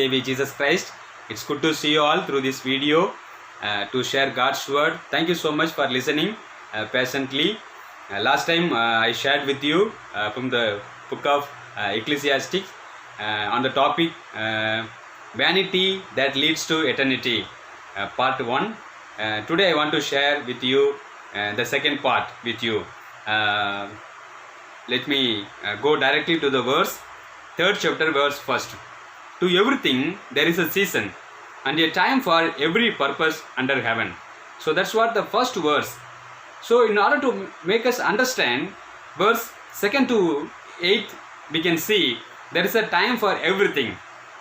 Savior Jesus Christ. It's good to see you all through this video to share God's word. Thank you so much for listening patiently. Last time I shared with you from the book of Ecclesiastes on the topic vanity that leads to eternity, part 1. Today I want to share with you the second part with you. Let me go directly to the verse, 3rd chapter, verse 1st. To everything there is a season and a time for every purpose under heaven. So that's what the first verse. So in order to make us understand verse 2nd to 8th, we can see there is a time for everything.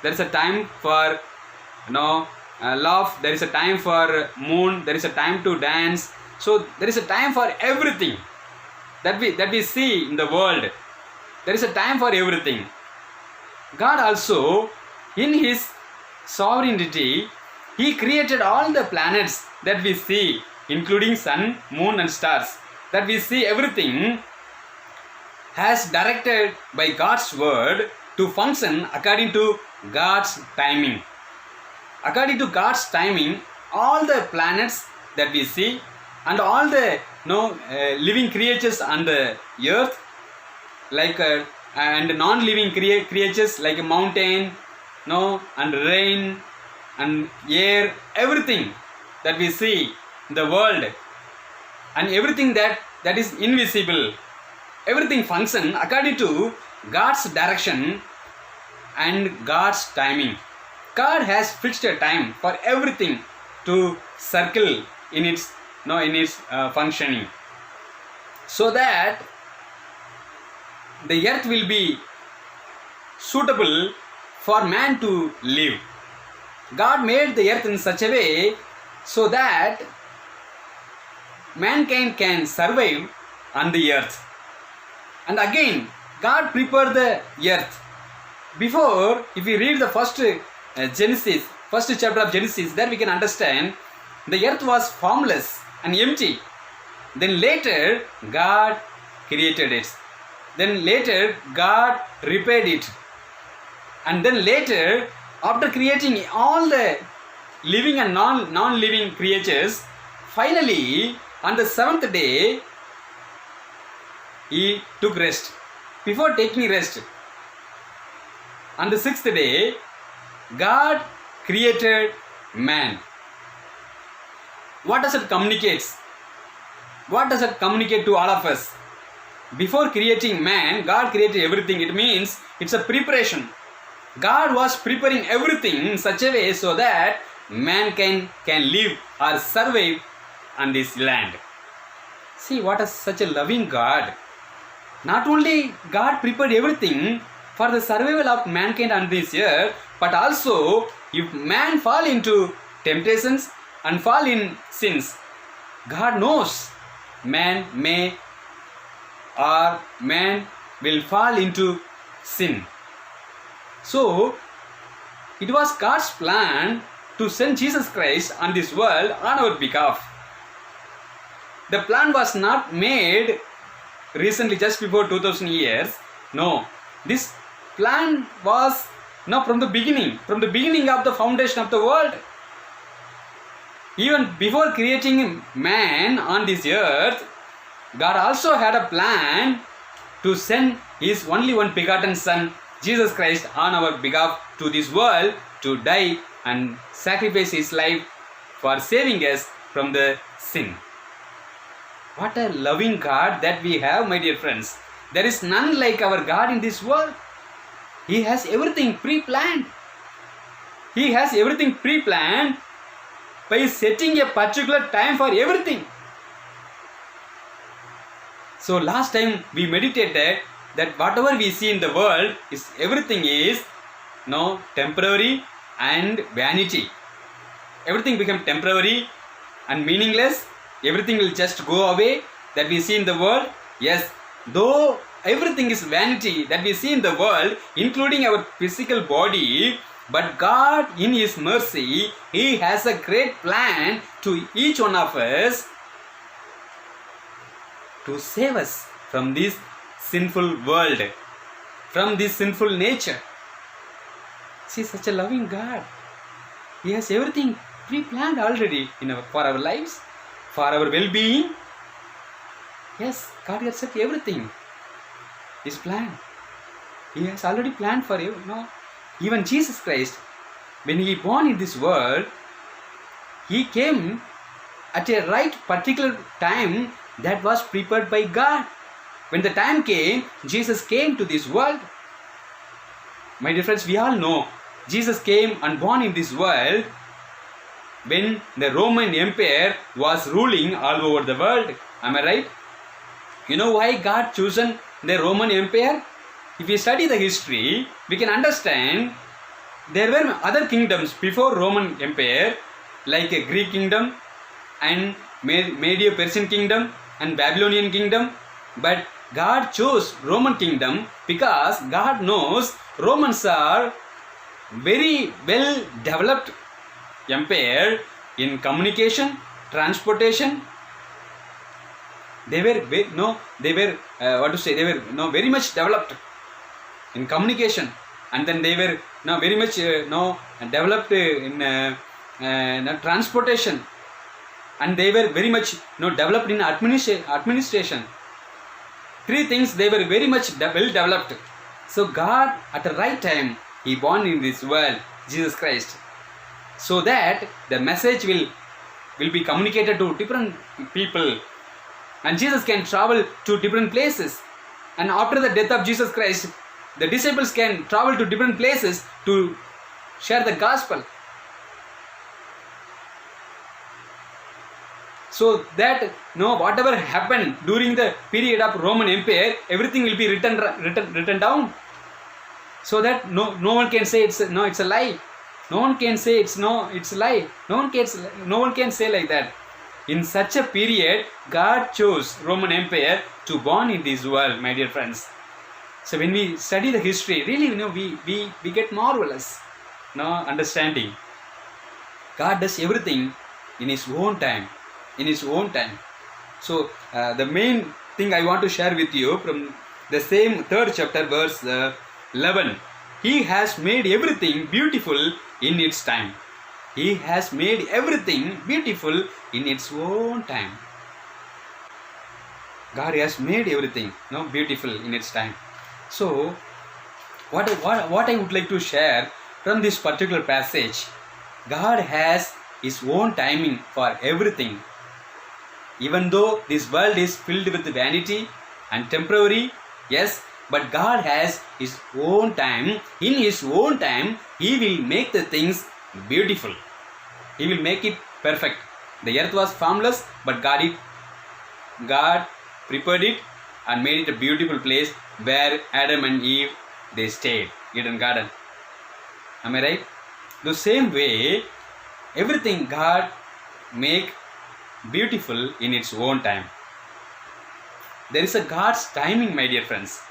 There is a time for love, there is a time for moon, there is a time to dance. So there is a time for everything that we see in the world. There is a time for everything. God also, in His sovereignty, He created all the planets that we see, including sun, moon and stars. That we see, everything has directed by God's word to function according to God's timing. According to God's timing, all the planets that we see and all the living creatures on the earth, like and non-living creatures like a mountain, and rain and air, everything that we see in the world and everything that is invisible, everything function according to God's direction and God's timing. God has fixed a time for everything to circle in its functioning, so that the earth will be suitable for man to live. God made the earth in such a way so that mankind can survive on the earth. And again, God prepared the earth. Before, if we read the first chapter of Genesis, there we can understand the earth was formless and empty. Then later, God created it. Then later, God repaired it. And then later, after creating all the living and non-living creatures, finally, on the 7th day, He took rest. Before taking rest, on the 6th day, God created man. What does it communicate? What does it communicate to all of us? Before creating man, God created everything. It means it's a preparation. God was preparing everything in such a way so that mankind can live or survive on this land. See, what is such a loving God. Not only God prepared everything for the survival of mankind on this earth, but also if man fall into temptations and fall in sins, God knows man may or man will fall into sin. So it was God's plan to send Jesus Christ on this world on our behalf. The plan was not made recently, just before 2000 years. No, this plan was from the beginning of the foundation of the world. Even before creating man on this earth, God also had a plan to send His only one begotten Son, Jesus Christ, on our behalf to this world to die and sacrifice His life for saving us from the sin. What a loving God that we have, my dear friends. There is none like our God in this world. He has everything pre-planned. He has everything pre-planned by setting a particular time for everything. So last time we meditated that whatever we see in the world is everything is temporary and vanity. Everything becomes temporary and meaningless. Everything will just go away that we see in the world. Yes, though everything is vanity that we see in the world, including our physical body, but God in His mercy, He has a great plan to each one of us to save us from this sinful world, from this sinful nature. See, such a loving God. He has everything pre-planned already for our lives, for our well-being. Yes, God has set everything. His plan. He has already planned for you. Even Jesus Christ, when He born in this world, He came at a right particular time that was prepared by God. When the time came, Jesus came to this world. My dear friends, we all know Jesus came and born in this world when the Roman Empire was ruling all over the world. Am I right? You know why God chosen the Roman Empire? If we study the history, we can understand there were other kingdoms before Roman Empire, like a Greek kingdom and Medo-Persian kingdom and Babylonian kingdom. But God chose Roman kingdom because God knows Romans are very well developed empire in communication, transportation. They were very much developed in communication, and then they were very much developed in transportation, and they were very much developed in administration. Three things they were very much well developed. So God at the right time He born in this world, Jesus Christ, so that the message will be communicated to different people, and Jesus can travel to different places. And after the death of Jesus Christ, the disciples can travel to different places to share the gospel. So that whatever happened during the period of Roman Empire, everything will be written down, so that no one can say it's a lie. No one can say it's a lie. No one can say like that. In such a period, God chose Roman Empire to born in this world, my dear friends. So when we study the history, really we get marvelous understanding. God does everything in His own time. So the main thing I want to share with you from the same 3rd chapter, verse 11. He has made everything beautiful in its time. He has made everything beautiful in its own time. God has made everything beautiful in its time. So what I would like to share from this particular passage, God has His own timing for everything. Even though this world is filled with vanity and temporary, yes, but God has His own time. In His own time, He will make the things beautiful. He will make it perfect. The earth was formless, but God prepared it and made it a beautiful place where Adam and Eve, they stayed, Eden Garden. Am I right? The same way, everything God make beautiful in its own time. There is a God's timing, my dear friends.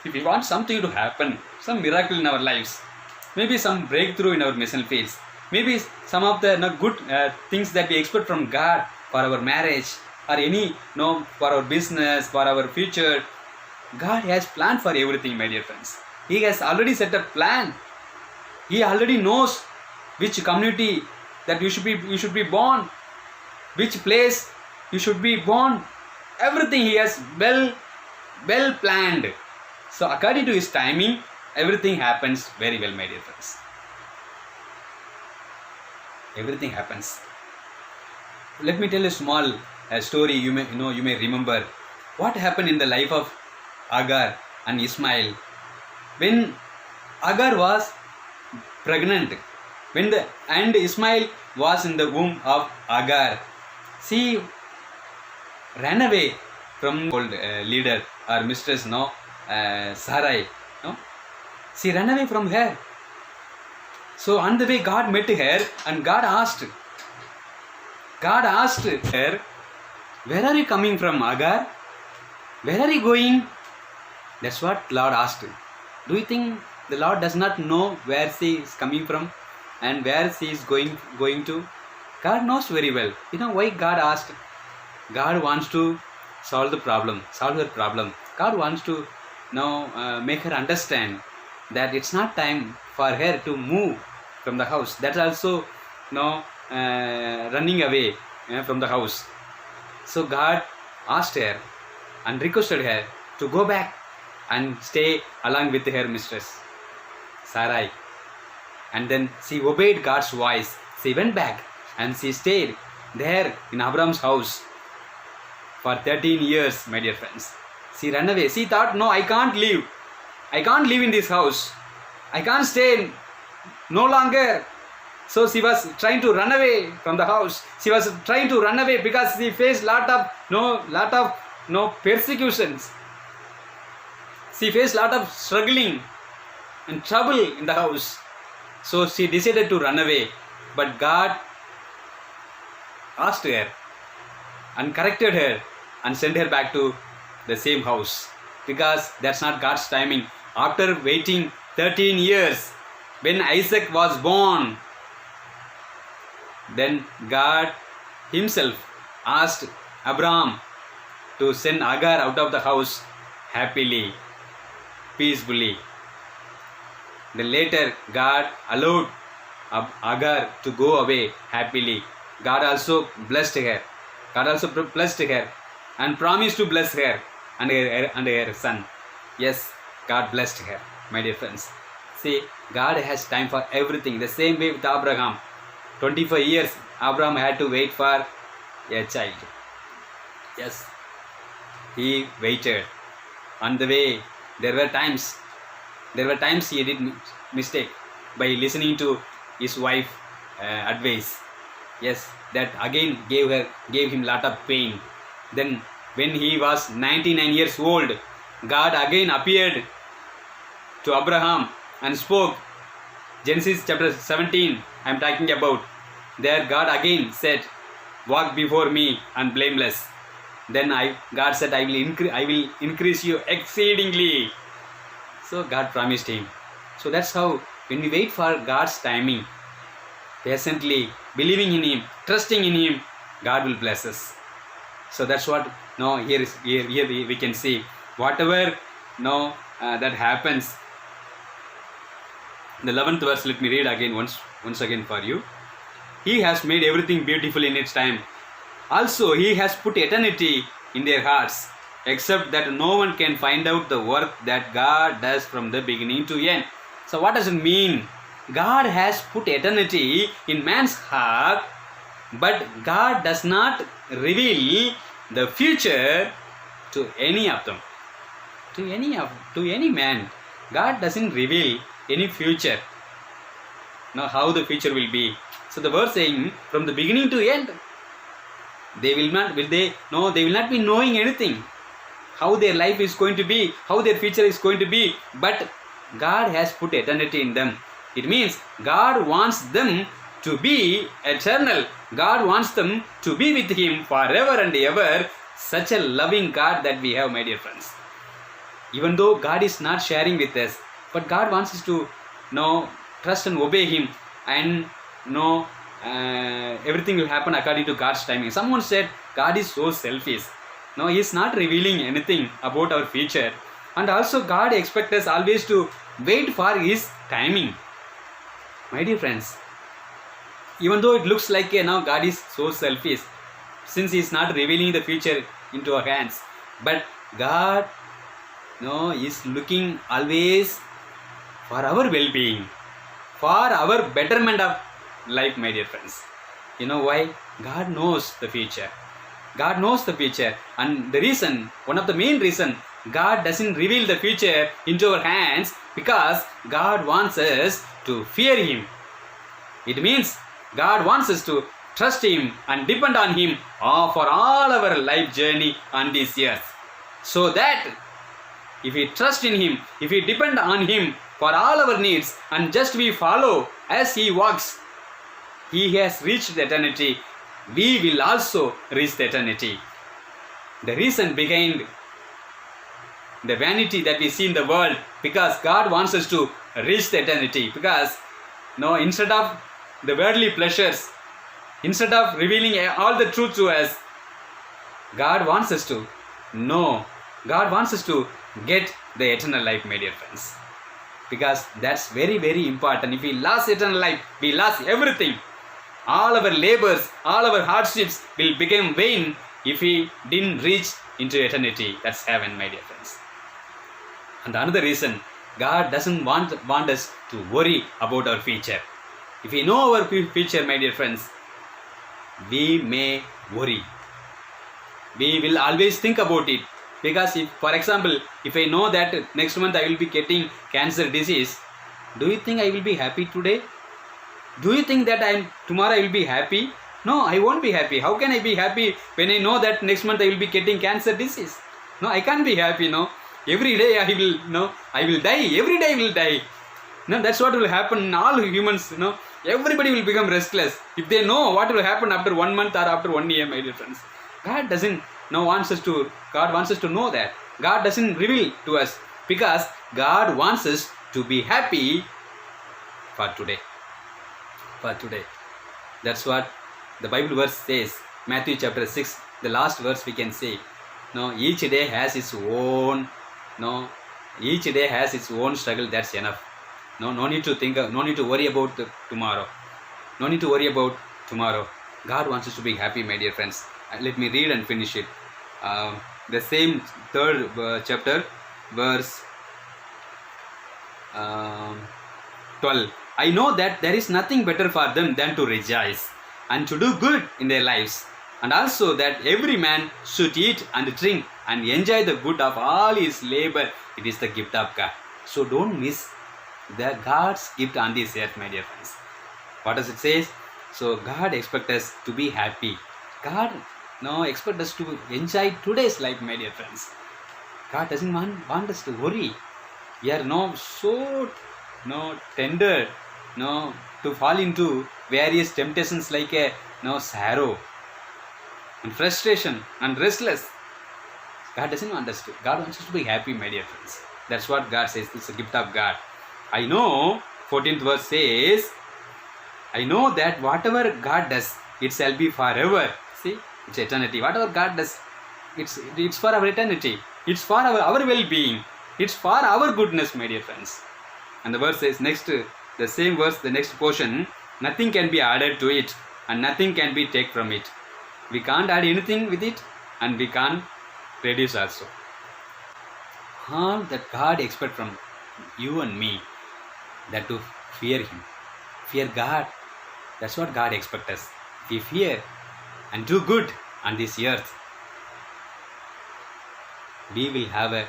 If we want something to happen, some miracle in our lives, maybe some breakthrough in our mission fields, maybe some of the good things that we expect from God for our marriage or any for our business, for our future, God has planned for everything, my dear friends. He has already set a plan. He already knows which community that you should be born, which place you should be born. Everything He has well planned. So according to His timing, everything happens very well, my dear friends. Everything happens. Let me tell a small story. You may remember what happened in the life of Agar and Ismail. When Agar was pregnant, and Ismail was in the womb of Agar, she ran away from old leader or mistress, Sarai. She ran away from her. So on the way, God met her and God asked her, "Where are you coming from, Agar? Where are you going?" That's what Lord asked. Do you think the Lord does not know where she is coming from and where she is going to? God knows very well. You know why God asked? God wants to solve her problem. God wants to make her understand that it's not time for her to move from the house. That's also running away from the house. So God asked her and requested her to go back and stay along with her mistress Sarai. And then she obeyed God's voice. She went back and she stayed there in Abraham's house for 13 years, my dear friends. She ran away. She thought, no, I can't leave. I can't live in this house. I can't stay no longer. So she was trying to run away from the house. She was trying to run away because she faced lot of persecutions. She faced lot of struggling and trouble in the house. So she decided to run away. But God asked her and corrected her and sent her back to the same house, because that's not God's timing. After waiting 13 years, when Isaac was born, then God himself asked Abraham to send Agar out of the house happily, peacefully. Then later God allowed Agar to go away happily. God also blessed her. God also blessed her and promised to bless her and her son. Yes, God blessed her, my dear friends. See, God has time for everything. The same way with Abraham. 25 years Abraham had to wait for a child. Yes, he waited. On the way, there were times he did mistake by listening to his wife advice. Yes, that again gave him lot of pain. Then when he was 99 years old, God again appeared to Abraham and spoke. Genesis chapter 17 I am talking about. There God again said, walk before me and blameless. Then God said, I will increase you exceedingly. So God promised him. So that's how, when we wait for God's timing, patiently believing in him, trusting in him, God will bless us. So that's what here we can see. Whatever that happens. The 11th verse, let me read again once again for you. He has made everything beautiful in its time. Also, he has put eternity in their hearts, except that no one can find out the work that God does from the beginning to end. So what does it mean? God has put eternity in man's heart, but God does not reveal the future to any of them. To any man. God doesn't reveal any future. Now how the future will be. So the verse saying, from the beginning to end, they will not be knowing anything. How their life is going to be, how their future is going to be. But God has put eternity in them. It means God wants them to be eternal. God wants them to be with him forever and ever. Such a loving God that we have, my dear friends. Even though God is not sharing with us, but God wants us to trust and obey him, and everything will happen according to God's timing. Someone said God is so selfish. No, he is not revealing anything about our future. And also God expects us always to wait for his timing. My dear friends, even though it looks like God is so selfish, since he is not revealing the future into our hands, but God is looking always for our well-being, for our betterment of life, my dear friends. You know why? God knows the future. God knows the future, and one of the main reason God doesn't reveal the future into our hands, because God wants us to fear him. It means God wants us to trust him and depend on him for all our life journey on this earth. So that if we trust in him, if we depend on him for all our needs, and just we follow as he walks, he has reached eternity, we will also reach the eternity. The reason behind the vanity that we see in the world, because God wants us to reach the eternity. Because instead of the worldly pleasures, instead of revealing all the truth to us, God wants us to know, God wants us to get the eternal life, my dear friends. because that's very, very important. If we lost eternal life, we lost everything. All our labors, all our hardships will become vain if we didn't reach into eternity. That's heaven, my dear friends. And another reason, God doesn't want us to worry about our future. If we know our future, my dear friends, we may worry. We will always think about it. Because if, for example, if I know that next month I will be getting cancer disease, do you think I will be happy today? Do you think that tomorrow I will be happy? No, I won't be happy. How can I be happy when I know that next month I will be getting cancer disease? No, I can't be happy. No, every day I will die. Every day I will die. No, that's what will happen. All humans, everybody will become restless if they know what will happen after 1 month or after 1 year, my dear friends. God wants us to know that. God doesn't reveal to us because God wants us to be happy for today. For today. That's what the Bible verse says. Matthew chapter 6, the last verse we can say. Each day has its own. Each day has its own struggle. That's enough. No need to think. No need to worry about tomorrow. No need to worry about tomorrow. God wants us to be happy, my dear friends. Let me read and finish it. The same third chapter, verse 12. I know that there is nothing better for them than to rejoice and to do good in their lives, and also that every man should eat and drink and enjoy the good of all his labor. It is the gift of God. So don't miss the God's gift on this earth, my dear friends. What does it say? So God expects us to be happy. God expects us to enjoy today's life, my dear friends. God doesn't want us to worry. We are so tender to fall into various temptations like sorrow and frustration and restless. God doesn't want us to. God wants us to be happy, my dear friends. That's what God says. It's a gift of God. I know, 14th verse says, I know that whatever God does, it shall be forever. See, it's eternity. Whatever God does, it's for our eternity. It's for our well-being. It's for our goodness, my dear friends. And the verse says next, the same verse, the next portion, nothing can be added to it and nothing can be taken from it. We can't add anything with it and we can't reduce also. All that God expects from you and me, that to fear Him. Fear God. That's what God expects us. If we fear and do good on this earth, we will have a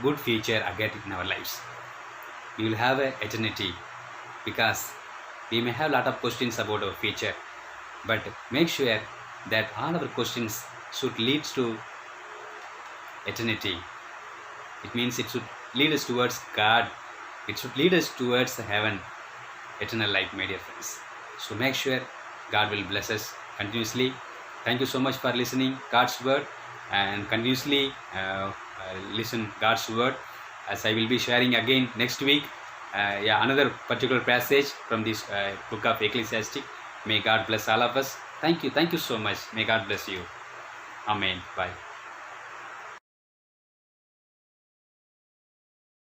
good future again in our lives. We will have an eternity, because we may have a lot of questions about our future, but make sure that all our questions should lead to eternity. It means it should lead us towards God. It should lead us towards heaven, eternal life, my dear friends. So make sure God will bless us continuously. Thank you so much for listening God's word, and continuously listen God's word, as I will be sharing again next week another particular passage from this book of Ecclesiastes. May God bless all of us. Thank you so much. May God bless you. Amen. Bye.